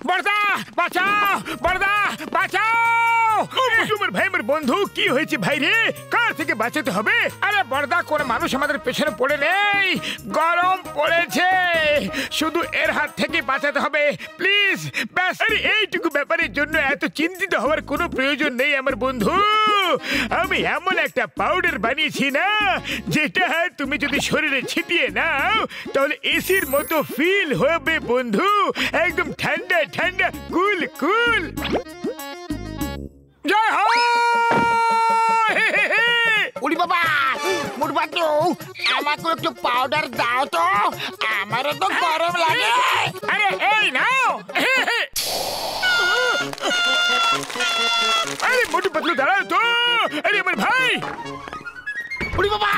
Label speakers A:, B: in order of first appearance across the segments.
A: বড়দা বাঁচাও, বড়দা বাঁচাও। আমার ভাই, আমার বন্ধু, কি হয়েছে ভাই রে? কার থেকে বাঁচাতে হবে? আরে বড়দা, কোন মানুষ আমাদের পেছনে পড়ে নেই, গরম পড়েছে, শুধু এর হাত থেকে বাঁচাতে হবে প্লিজ। ব্যাস, আরে এইটুকু ব্যাপারের জন্য এত চিন্তিত হওয়ার কোনো প্রয়োজন নেই আমার বন্ধু। আমি এমন একটা পাউডার বানিয়েছি না, যেটা তুমি যদি শরীরে ছিটিয়ে নাও তাহলে এসির মতো ফিল হবে বন্ধু, একদম ঠান্ডা ঠান্ডা, কুল কুল। জয় হো।
B: উড়ি বাবা, মুরবাটু, আমাকে একটু পাউডার দাও তো, আমারও তো গরম লাগে।
A: আরে এই নাও। আরে মোটু পাতলু দাঁড়াও তো। আরে আমার ভাই।
B: উড়ি বাবা,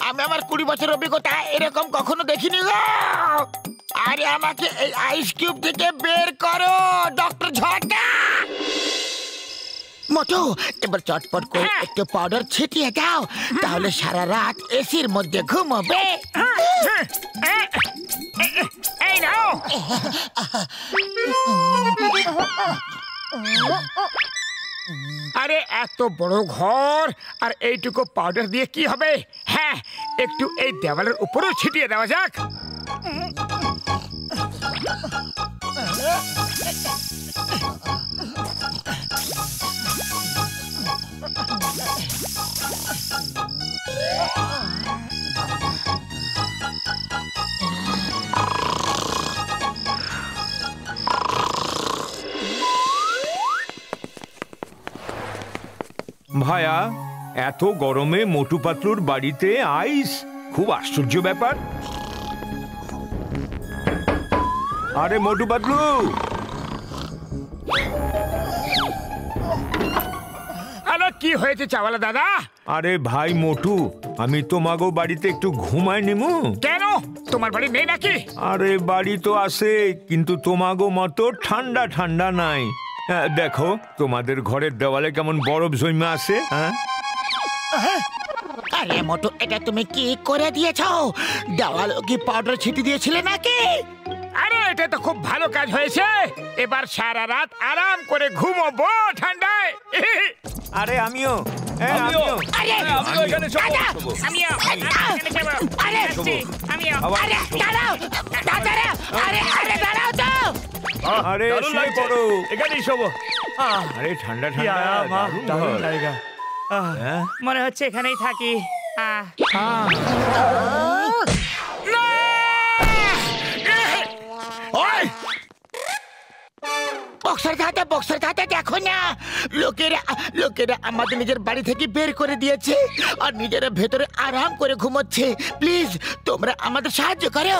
B: আমি আমার 20 বছর অভিজ্ঞতা এরকম কখনো দেখিনি গো। আরে আমাকে এই আইস কিউব থেকে বের করো ডক্টর ঝড়টা। মোটু, এবার চটপট করে একটু পাউডার ছিটিয়ে দাও, তাহলে সারা রাত এসির মধ্যে ঘুমোবে।
A: এই নাও। আরে এত বড় ঘর আর এইটুকু পাউডার দিয়ে কি হবে? হ্যাঁ, একটু এই দেওয়ালের উপরেও ছিটিয়ে দেওয়া যাক।
C: ভায়া, এত গরমে মোটু পাতলুর বাড়িতে আইস, খুব আশ্চর্য ব্যাপার। আরে মোটু পাতলু,
A: আরে কি হয়েছে চাওয়ালা দাদা?
C: আরে ভাই মোটু, আমি তোমাগো বাড়িতে একটু ঘুমায় নিমু।
A: কেন, তোমার বাড়ি নেই নাকি?
C: আরে বাড়ি তো আছে, কিন্তু তোমাগো মতো ঠান্ডা ঠান্ডা নাই। দেখো তোমাদের ঘরের দেওয়ালে কেমন বরফ জমে আছে।
B: আরে মোটু, এটা তুমি কি করে দিয়েছো? দেওয়াল কি পাউডার ছিটি দিয়েছিলে নাকি?
A: আরে এটা তো খুব ভালো কাজ হয়েছে, এবার সারা রাত আরাম করে ঘুমোবো ঠান্ডায়।
C: আরে আমিও। আরে
A: এখানেই শোবো।
C: আরে ঠান্ডা ঠান্ডা
A: জায়গা, মনে হচ্ছে এখানেই থাকি।
B: বক্সার ধাতে দেখো না, লোকেরা আমাদের নিজের বাড়ি থেকে বের করে দিয়েছে আর নিজেরা ভেতরে আরাম করে ঘুমোচ্ছে। প্লিজ তোমরা আমাদের সাহায্য করো।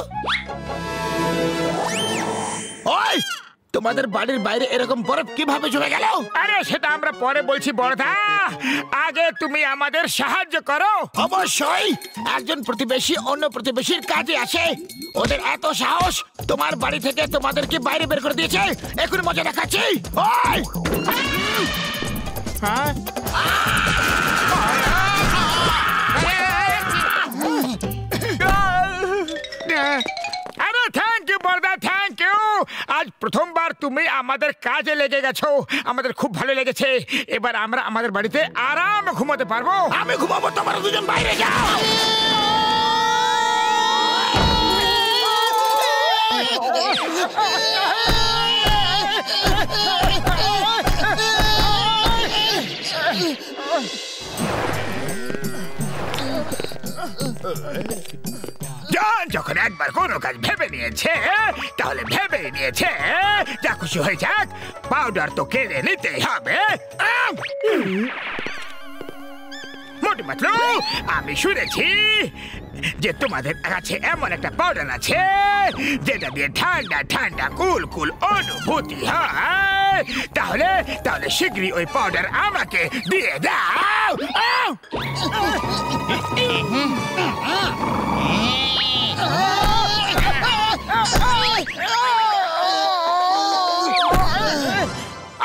B: ওই, তোমাদের বাড়ির বাইরে এরকম বরফ কিভাবে জমে গেল?
A: আরে সেটা আমরা পরে বলছি বড়দা, আগে তুমি আমাদের সাহায্য করো।
B: অবশ্যই, একজন প্রতিবেশী অন্য প্রতিবেশীর কাজে আসে, ওদের এত সাহস তোমার বাড়ি থেকে তোমাদেরকে বাইরে বের করে দিয়েছে। এখন মজা দেখাচ্ছি। ওই
A: আরে thank you Barda, thank you. আজ প্রথমবার তুমি আমাদের কাজে লেগে গেছো, আমাদের খুব ভালো লেগেছে। এবার আমরা আমাদের বাড়িতে আরামে ঘুমাতে পারবো।
B: আমি ঘুমাবো, তোমরা দুজন বাইরে যাও।
A: যখন একবার কোনো কাজ ভেবে নিয়েছে তাহলে ভেবেই নিয়েছে, যা খুশি হয়ে যাক, পাউডার তো কেড়ে নিতেই হবে। মোটু পাতলু, আমি শুনেছি যে তোমাদের কাছে এমন একটা পাউডার আছে যেটা দিয়ে ঠান্ডা ঠান্ডা কুল কুল অনুভূতি হয়। তাহলে শীঘ্রই ওই পাউডার আমাকে দিয়ে দাও।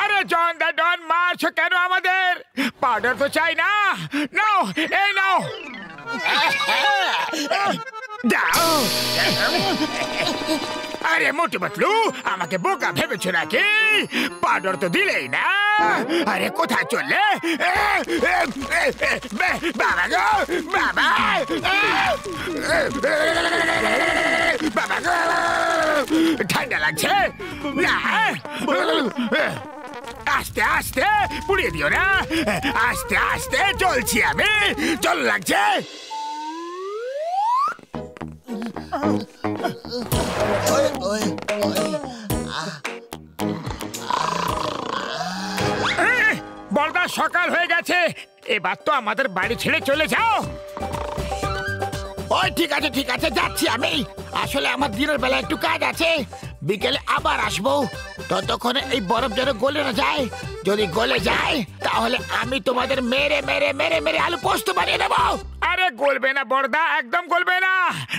A: আরে জন দা ডন, মার মারছো কেন আমাদের? পাউডার তো চাই না। নাও, এই নাও, দাও। আরে মোটু পাতলু, আমাকে বোকা ভেবেছো নাকি? পাউডার তো দিলেই না। আরে কোথায় চললে? বাবা গো, বাবা, বাবা গো, ঠান্ডা লাগছে না? আস্তে আস্তে পুড়িয়ে দিও না। আস্তে আস্তে চলছি আমি। চল লাগছে। বড়দা, সকাল হয়ে গেছে, এবার তো আমাদের বাড়ি ছেড়ে চলে যাও।
B: ওই ঠিক আছে ঠিক আছে, যাচ্ছি আমি। আসলে আমার দিনের বেলা একটু কাজ আছে, বিকেলে আবার আসবো। ততক্ষণে এই বরফ যেন গলে না যায়। যদি গলে যায় তাহলে আমি তোমাদের মেরে মেরে মেরে মেরে আলু পোস্ত বানিয়ে দেবো।
A: আরে গলবে না বড়দা, একদম গলবে না।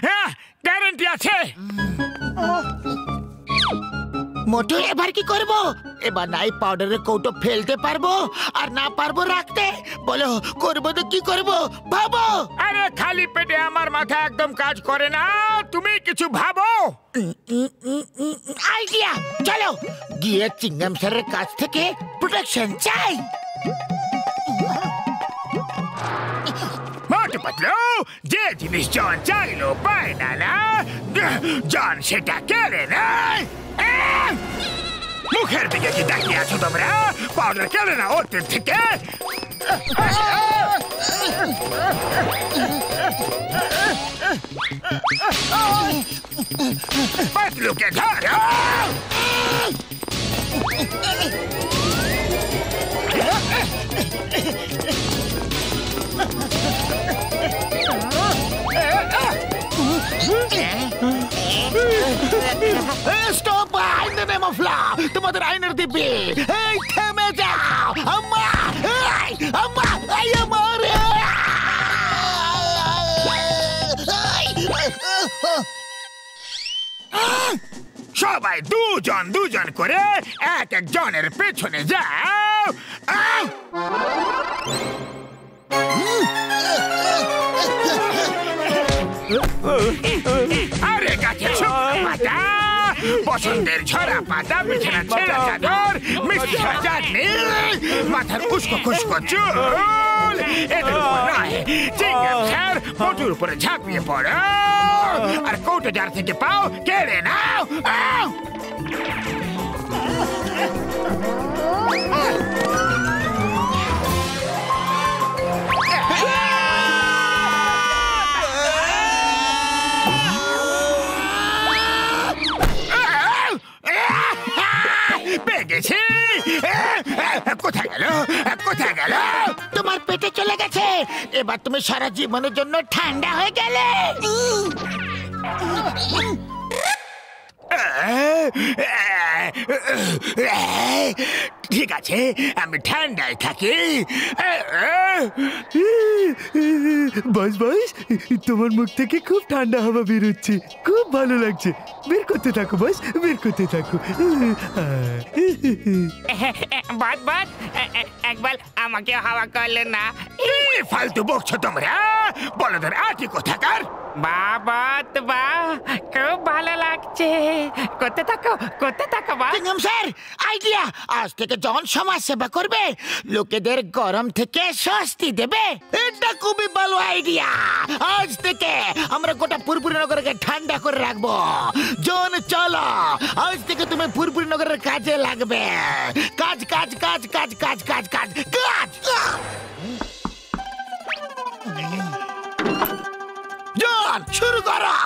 A: হ্যাঁ, গ্যারান্টি আছে।
B: মোটু, এবার কি করব? এবার নাই পাউডারের কৌটো ফেলতে পারবো, আর না পারবো রাখতে। বলো, করবো তো কি করবো, ভাবো।
A: আরে খালি পেটে আমার মাথা একদম কাজ করে না, তুমি কিছু ভাবো।
B: আইডিয়া, চলো গিয়ে চিংগাম স্যারের কাছ থেকে প্রোটেকশন চাই।
A: মোটু পাতলু, যে জিনিস জন চাইলো পায় না, না জন সেটা কেড়ে নেয়। মুখের দিকে কি তাকিয়ে আছো তোমরা? পাউডার কেড়ে না ওদের থেকে। পাতলুকে ধরো।
B: Stop! In the name of law, তোমাদের আইনের দিব্যি, এই থেমে যাও। আম্মা, আম্মা, আই আমার।
A: সবাই দুজন দুজন করে এক এক জনের পেছনে যাও। আরে গাছের শুকনো পাতা, বসন্তের ঝরা পাতা, বিছানা ছেঁড়া চাদর, মিষ্টি চাটনি, মাথার উস্কো খুস্কো চুল, এদের উপর নয়, চিংগাম স্যার মোটুর উপরে ঝাঁপিয়ে পড়ো আর কৌটো জার থেকে পাও কেড়ে নাও। পেয়েছি। কোথায় গেল, কোথায় গেল?
B: তোমার পেটে চলে গেছে। এবার তুমি সারা জীবনের জন্য ঠান্ডা হয়ে গেলে।
A: ঠিক আছে, আমি ঠান্ডায় থাকি।
D: বস বস, তোমার মুখ থেকে খুব ঠান্ডা হাওয়া বেরোচ্ছে, খুব ভালো লাগছে। বের করতে থাকো বস, বের করতে থাকো।
E: বাদ বাদ, একবার আমাকে হাওয়া করলে না।
A: ফালতু বকছো তোমরা, বলদের আটি কোথাকার।
E: বাবা তো বা, খুব ভালো লাগছে। করতে থাকো বা।
B: চিংগাম স্যার, আইডিয়া! আজ থেকে জন সমাজ সেবা করবে, লোকেদের গরম থেকে স্বস্তি দেবে। এটা খুবই ভালো আইডিয়া। আজ থেকে আমরা গোটা পুরপুরি নগরকে ঠান্ডা করে রাখবো। জন চলো, আজ থেকে তুমি পুরপুরি নগরের কাজে লাগবে। কাজ কাজ কাজ কাজ কাজ কাজ কাজ কাজ। জন, শুরু করো।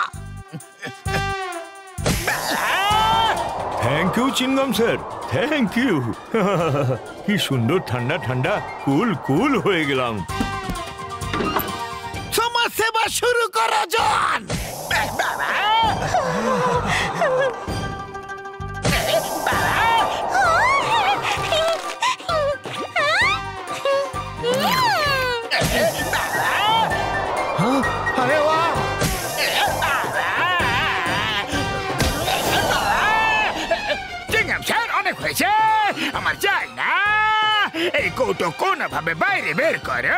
C: Thank you Chingum sir, thank you. কি সুন্দর ঠান্ডা ঠান্ডা, কুল কুল হয়ে গেলাম।
B: সমাজ সেবা শুরু করো জন।
A: আরে বাহ, চিংগাম স্যার অনেক হয়েছে, আমার চাই না। এই কৌটো কোন ভাবে বাইরে বের করে।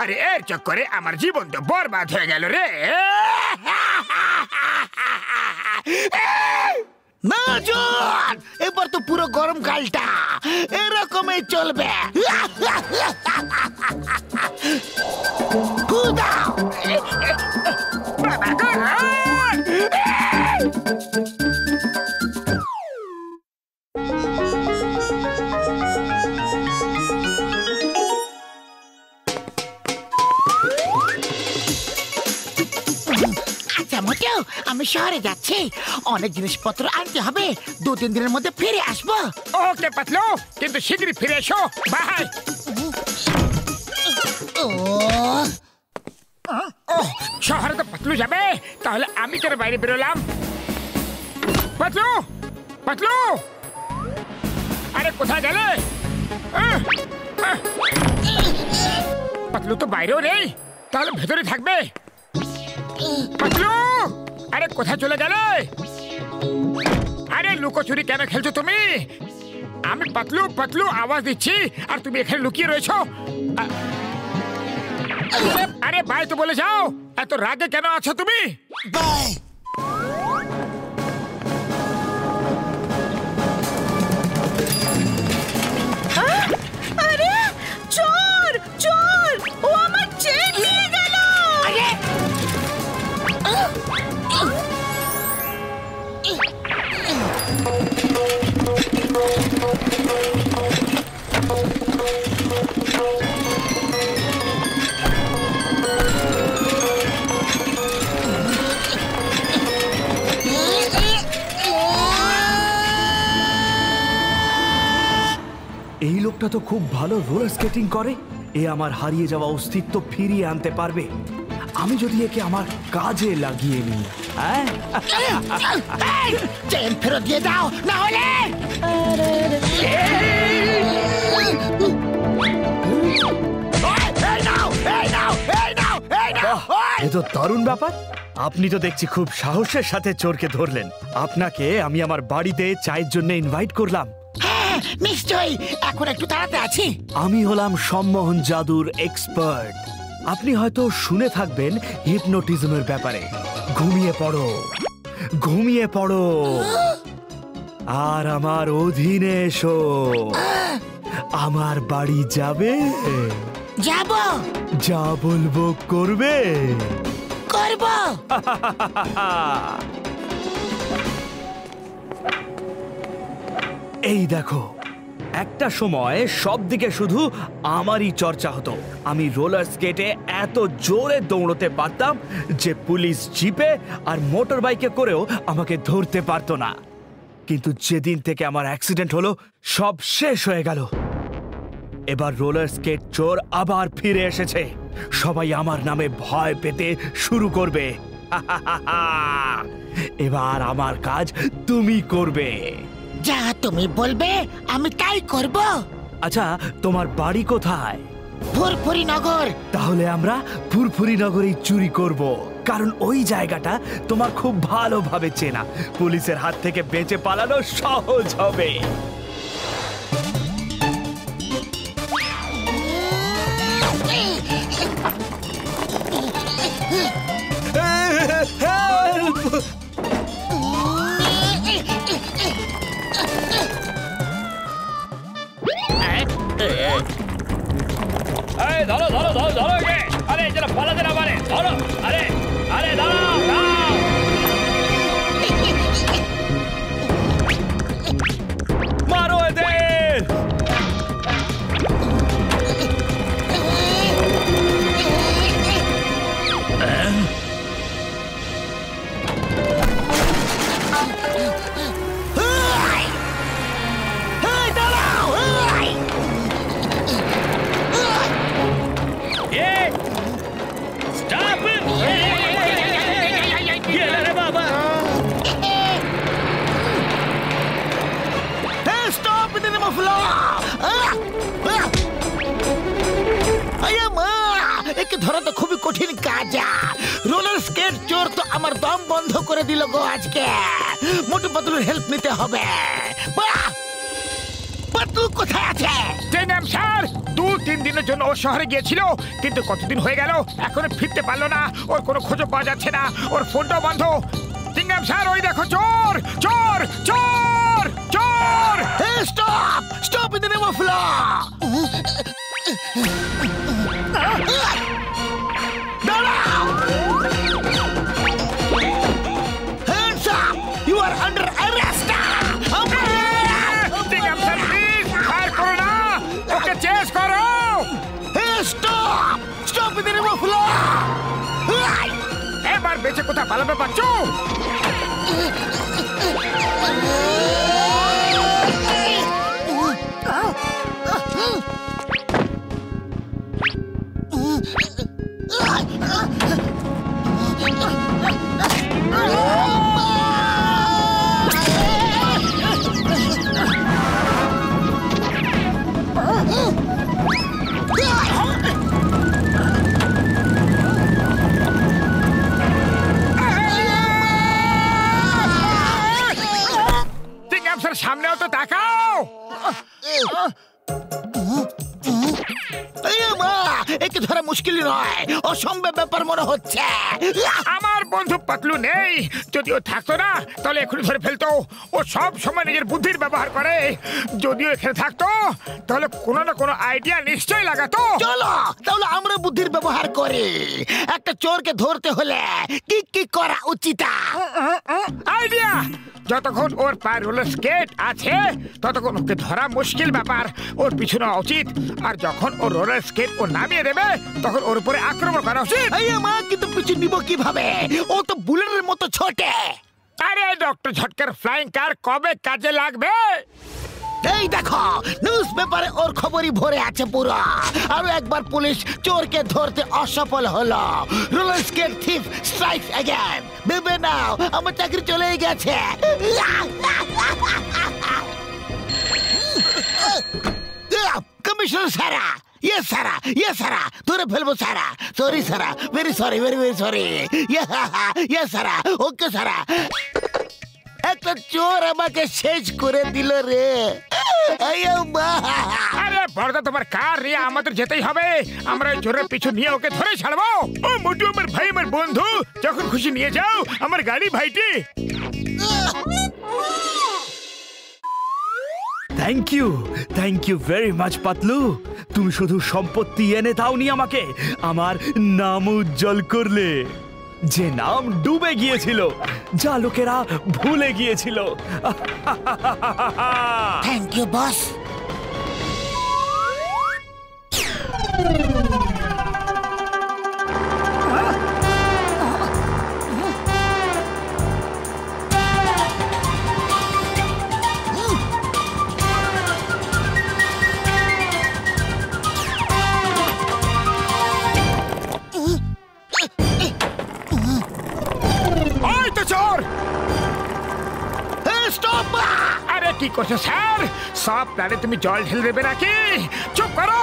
A: আরে এর চক্করে আমার জীবন তো বরবাদ হয়ে গেল রে।
B: না জন, এবার তো পুরো গরমকালটা এরকমই চলবে। কুদাও। আচ্ছা মোটেও, আমি শহরে যাচ্ছি, অনেক জিনিসপত্র আনতে হবে, 2-3 দিনের মধ্যে ফিরে আসবো।
A: ওকে পাতলু, কিন্তু শীঘ্রই ফিরে এসো। বাই। শহরে তো পাতলু যাবে, তাহলে আমি কেন বাইরে বেরোলাম? পাতলু, পাতলু, আরে কোথায় গেলে? পাতলু তো বাইরেও নেই, তাহলে ভেতরে থাকবে। পাতলু, আরে কোথায় চলে গেলে? আরে লুকোচুরি কেন খেলছো তুমি? আমি পাতলু পাতলু আওয়াজ দিচ্ছি আর তুমি এখানে লুকিয়ে রয়েছো। আরে বাই তো বলে যাও, এত রাগে কেন আছো তুমি?
B: বাই।
F: আরে চোর চোর, ও আমার চেন নিয়ে গেল।
B: আরে
D: এই লোকটা তো খুব ভালো রোলার স্কেটিং করে। এ আমার হারিয়ে যাওয়া অস্তিত্ব ফিরিয়ে আনতে পারবে, আমি যদি একে আমার কাজে লাগিয়ে নিই। হ্যাঁ,
B: চেন ফেরত দিয়ে দাও, না হলে
D: এ তো দারুণ ব্যাপার। আপনি তো দেখছি খুব সাহসের সাথে চোরকে ধরলেন। আপনাকে আমি আমার বাড়িতে চায়ের জন্য ইনভাইট করলাম।
B: হ্যাঁ নিশ্চয়ই, এখন একটু তাড়াতে আছি।
D: আমি হলাম সম্মোহন জাদুর এক্সপার্ট। আপনি হয়তো শুনে থাকবেন হিপনোটিজমের ব্যাপারে। ঘুমিয়ে পড়ো, ঘুমিয়ে পড়ো, আর আমার অধীনে এসো। আমার বাড়ি যাবে,
B: যাব,
D: যা বলবো করবে।
B: করব।
D: এই দেখো, একটা সময় সব দিকে শুধু আমারই চর্চা হতো। আমি রোলার স্কেটে এত জোরে দৌড়তে পারতাম যে পুলিশ জিপে আর মোটর বাইকে করেও আমাকে ধরতে পারতো না। কিন্তু যেদিন থেকে আমার অ্যাক্সিডেন্ট হলো, সব শেষ হয়ে গেল। এবার রোলার স্কেট চোর আবার ফিরে এসেছে। সবাই আমার নামে ভয় পেতে শুরু করবে। এবার আমার কাজ তুমি করবে।
B: যা তুমি বলবে আমি তাই করব।
D: আচ্ছা, তোমার বাড়ি কোথায়?
B: ফুরফুরি নগর।
D: তাহলে আমরা ফুরফুরি নগরেই চুরি করব, কারণ ওই জায়গাটা তোমার খুব ভালোভাবে চেনা। পুলিশের হাত থেকে বেঁচে পালানো সহজ হবে।
E: ধরো ধরো ধরো ধরো, আরে যেন পালাতে না পারে, ধরো। আরে আরে দাঁড়াও দাঁড়াও। মারো এদের।
B: ধরা তো খুবই কঠিন কাজ। রোলার স্কেট চোর তো আমার দম বন্ধ করে দিল গো আজকে। মোটু পাতলুর হেল্প নিতে হবে। পাতলু কোথায় আছে?
A: চিংগাম স্যার 2-3 দিনের জন্য ও শহরে গিয়েছিল, কিন্তু কতদিন হয়ে গেল এখনো ফিরতে পারলো না। ওর কোনো খোঁজও পাওয়া যাচ্ছে না, ওর ফোনটাও বন্ধ। চিংগাম স্যার ওই দেখো, চোর চোর চোর চোর!
B: Hey, stop! Stop in the name of law! দাঁড়াও! Hands up! You are under arrest!
A: Chingum sir please fire করো না, ওকে চেস করো।
B: Hey, stop! Stop in the name of law!
A: এবার বেঁচে কোথায় পালাবে বাচ্চু? সামনেও তো তাকাও।
B: একে ধরা মুশকিল নয়, অসম্ভব ব্যাপার মনে হচ্ছে।
A: আমার বন্ধু পাতলু নেই, যদিও থাকতো না তাহলে এখনই ধরে ফেলতো। ও সব সময় নিজের বুদ্ধির ব্যবহার করে। যদিও এখানে থাকতো তাহলে কোনো না কোনো আইডিয়া নিশ্চয়ই লাগাতো।
B: চলো তাহলে আমরা বুদ্ধির ব্যবহার করি। একটা চোরকে ধরতে হলে কি কি করা উচিত?
A: আইডিয়া! যতক্ষণ ওর পায়ে রোলার স্কেট আছে ততক্ষণ ওকে ধরা মুশকিল ব্যাপার। ওর পিছু নেওয়া উচিত, আর যখন ওর রোলার স্কেট ও নামিয়ে দেবে তখন ওর উপরে আক্রমণ করা উচিত।
B: কিন্তু পিছু নিব কিভাবে? ও তো বুলেটের মতো ছোটে।
A: আরে ডক্টর ঝটকার ফ্লাইং কার কবে কাজে লাগবে?
B: এই দেখো, নিউজ পেপারে ওর খবরই ভরে আছে পুরো। আরো একবার পুলিশ চোরকে ধরতে অসফল হলো। রোলার স্কেট থিফ স্ট্রাইকস অ্যাগেন। ভেবে নাও আমার চাকরি চলে গেছে। কমিশনার সারা, ইয়ে সারা, ইয়ে সারা, ধরে ফেলবো Sara. Sorry Sara, very sorry, very very sorry. ইয়ে সারা, ওকে সারা। একটা চোর আমাকে শেষ করে দিল রে।
A: আরে বড়দা, তোমার কার রে, আমাদের যেতেই হবে। আমরা ওই চোরের পিছু নিয়ে ওকে ধরে ছাড়বো। ও মোটু আমার ভাই, আমার বন্ধু, যখন খুশি নিয়ে যাও আমার গাড়ি ভাইটি।
D: Thank you very much Patlu. তুমি শুধু সম্পত্তি এনে দাওনি আমাকে, আমার নাম উজ্জ্বল করলে। যে নাম ডুবে গিয়েছিল, যা লোকেরা ভুলে গিয়েছিল।
B: Thank you boss.
A: আরে কি করছো স্যার? সব প্ল্যানে তুমি জল ঢেলে দেবে নাকি? চুপ করো।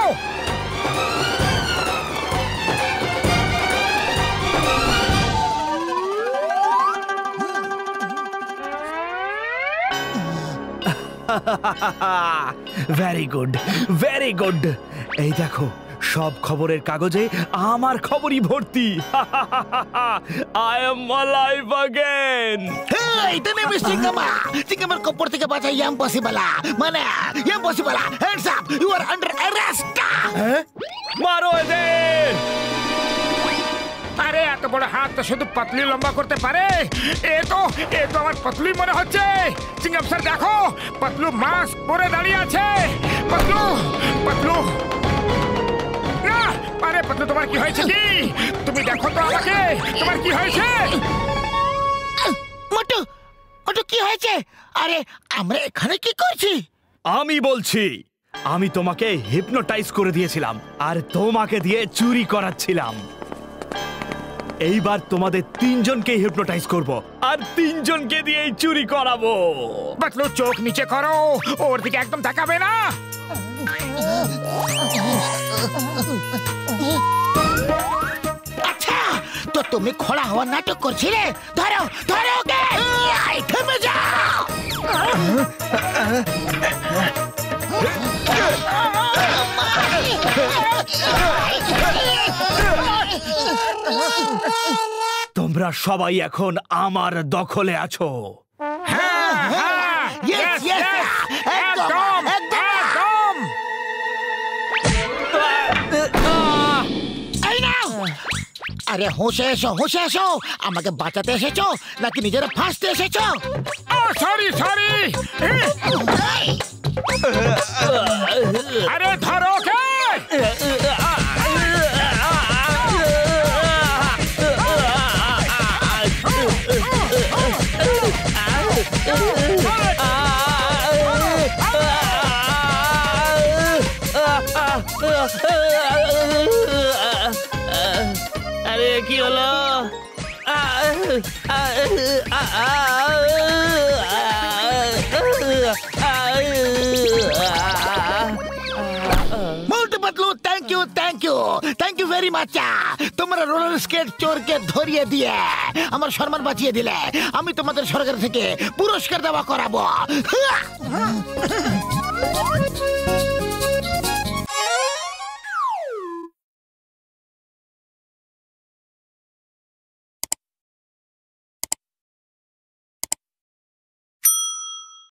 D: Very good, very good. এই দেখো, সব খবরের কাগজে আমার খবরই ভর্তি। I am alive again.
B: এই তো নেমে সিঙ্গামার কপর থেকে বাঁচা ইম্পসিবল। মানে impossible. Hands up, you are under arrest.
D: মারো এদের।
A: আরে এত বড় হাত তো শুধু পাতলি লম্বা করতে পারে। এ তো আমার পাতলি মনে হচ্ছে। সিঙ্গাম স্যার দেখো, পাতলু মাস্ক পরে দাঁড়িয়ে আছে। পাতলু, পাতলু, না! আরে পাতলু, তোমার কি হয়েছে? কি তুমি দেখো তো আমাকে, তোমার কি হয়েছে?
B: মোটু, মোটু কি হয়েছে? আরে আমরা এখানে কি করছি?
D: আমি বলছি, আমি তোমাকে হিপনোটাইজ করে দিয়েছিলাম আর তোমাকে দিয়ে চুরি করাচ্ছিলাম। এইবার তোমাদের তিনজনকে হিপনোটাইজ করব আর তিনজনকে দিয়েই চুরি করাবো।
A: পাতলু চোখ নিচে করো, ওর দিকে একদম তাকাবে না।
B: আচ্ছা, তো তুমি খোলা হওয়ার নাটক করছিলে? ধরো ধরো ওকে। থেমে যাও।
D: তোমরা সবাই এখন আমার দখলে আছো।
A: হ্যাঁ, হ্যাঁ,
B: Yes,
A: yes,
B: yes,
A: yes,
B: একদম,
A: একদম,
B: একদম।
A: একদম।
B: এই নাও। আরে হোশে এসো, হোশে এসো। আমাকে বাঁচাতে এসেছো নাকি নিজেরা ফাঁসতে এসেছো?
A: Sorry sorry. আরে ধরো ওকে।
D: আরে কি হলো?
B: Motu Patlu, thank you, thank you, thank you very much. তোমরা রোলার স্কেট চোরকে ধরিয়ে দিয়ে আমার সম্মান বাঁচিয়ে দিলে। আমি তোমাদের সরকার থেকে পুরস্কার দেওয়া করাবো।